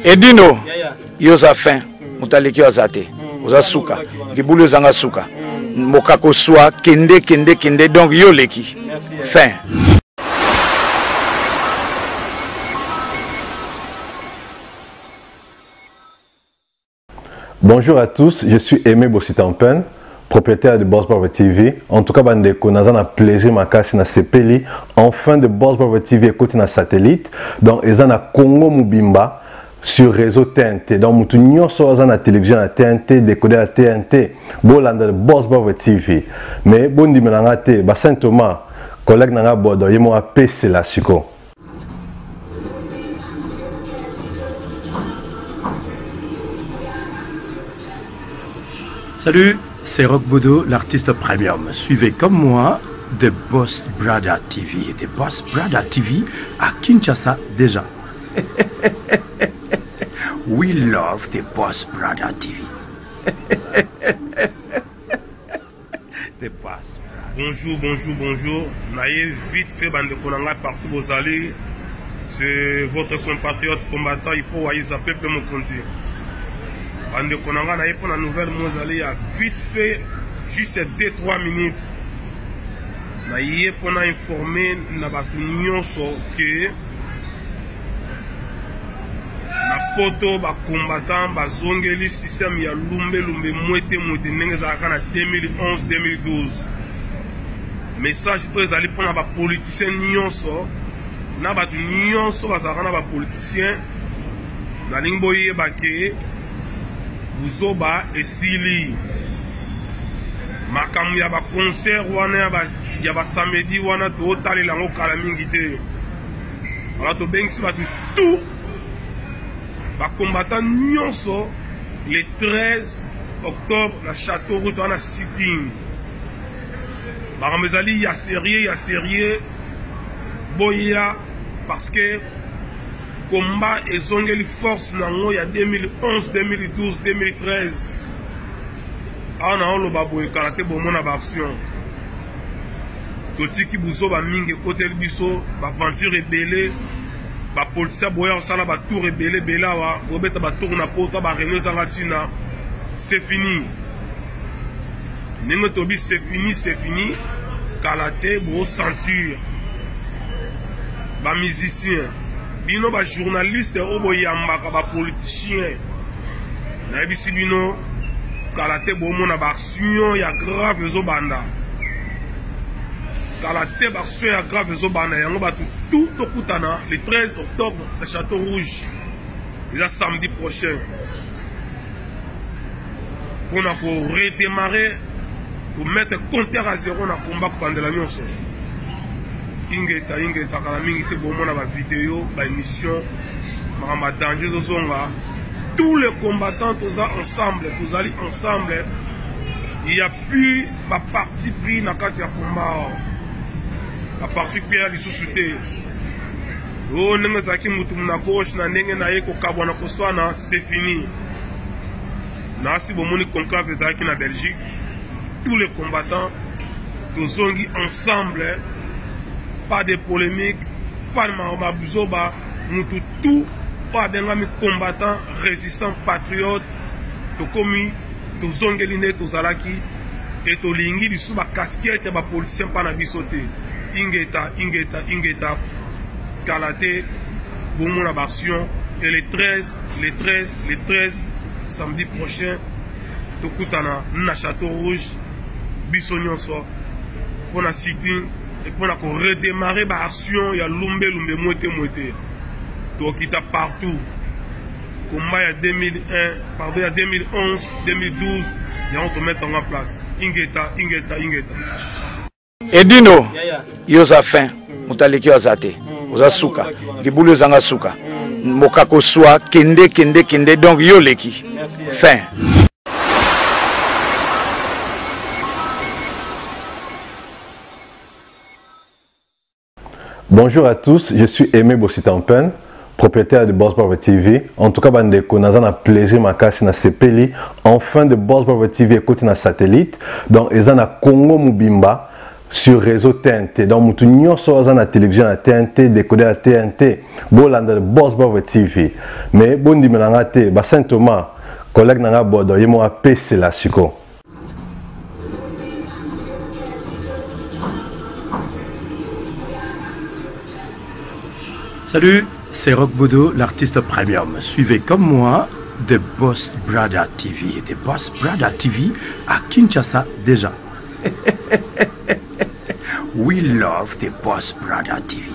Edino, yoza fin, mutaleki wazate, oza suka, libulu zanga suka, mokako soa, kende, donc yoleki, fin. Bonjour à tous, je suis Aimé Bossitampen, propriétaire de Boss Brother TV. En tout cas, bandeko, nous avons plaisir makasi na sepeli. Enfin de Boss Brother TV écoute na satellite. Donc, ils ont na Congo Mubimba sur réseau TNT. Donc, mutu nyonso aza na télévision na TNT, décoder à TNT. Bolanda de Boss Brother TV. Mais bon dimelanga te, ba Saint Thomas, collègue nanga bodo, yemo a PC la siko. Salut, c'est Rock Bodo, l'artiste premium. Suivez comme moi The Boss Brother TV. The Boss Brother TV à Kinshasa déjà. We love The Boss Brother TV. The Boss. Bonjour. Naïe vite fait bande konanga partout vous allez. C'est votre compatriote combattant Ipo Waïza Pepe Mokonti. Bande konanga naïe pour la nouvelle Mozali a vite fait juste 2-3 minutes. Naïe pour nous informer na batu nyonso que na poto ba combattant ba zongeli système ya lumbe mwete ndenge za kana 2011-2012. Message pour les alliés pour les politiciens nyonso na batu nyonso bazakana ba politiciens na lingboye bake buzoba esili makamu ya ba concert wana ya ba samedi wana to talela ngo kala mingi te ala to bengisi batu tout ba combattant nyonso le 13 octobre na Château Route wana sitting Baramezali ya sérieux boya parce que combat et zongeli force nango ya 2011, 2012, 2013 ana on lo baboye karaté bomona ba action totiki buzo ba mingi côté biso ba aventure rebelle ba policia boya sala ba tour rebelle belawa obeta ba tour na poto ba René Zangatina c'est fini. Nengotobi c'est fini. Kalaté, bro, ceinture. Ba musicien. Bino ba journaliste, obo yambaka ba politicien. Na ebisi bino Kalaté bomona ba action ya grave zo banda. Kalaté ba action ya grave zo banda yango ba tout tokutana le 13 octobre à Château Rouge. Déjà samedi prochain. Pour redémarrer, pour mettre compteur à zéro dans le combat pendant la nuit. Ingeta kala mingi te bomona ba vidéo, ba émission, ma danger de zonga. Tous les combattants tous ensemble, tous allés ensemble. Il y a plus ma partie pris dans le combat. La partie pris à l'issue. Oh n'engazaki mutumuna coach na nenge na yeko kabwana koswana, c'est fini. Nasi bomoni conclave ezaki na Belgique. Tous les combattants, tous ensemble, pas de polémique, pas de maromabuzoba, nous tout, pas de combattants, résistants, patriotes, tout commis, tous ongeline, tous alaki, et tous lingi, du sous ma casquette, et ma politicien pas na bisoté. Ingeta, Kalaté, bon la action, et les 13, samedi prochain, Tokutana, na Château Rouge, Bissonyonso, pour la sitting et pour la redémarrer ma action, il y a lumbe mwete. Tokita partout. Combat il y a 2001, pardon, il y a 2011, 2012, et on te met en place. Ingeta. Edino, yoza fin, mutaleki wazate, oza suka, libulu zanga suka, mokako soa, kende, donc yoleki, fin. Bonjour à tous, je suis Aimé Bossitampen, propriétaire de Boss Brother TV. En tout cas, bandeko, nous avons plaisir makasi na sepeli. Enfin de Boss Brother TV écoute na satellite. Donc, ils ont na Congo Mubimba sur réseau TNT. Donc, mutu nyonso aza na télévision à TNT, décodé à TNT, bolanda de Boss Brother TV. Mais bon di melanga te, ba Saint Thomas, collègue nanga bodo, yemo a PC la siko. Salut, c'est Rock Bodo, l'artiste premium. Suivez comme moi The Boss Brother TV. The Boss Brother TV à Kinshasa déjà. We love The Boss Brother TV.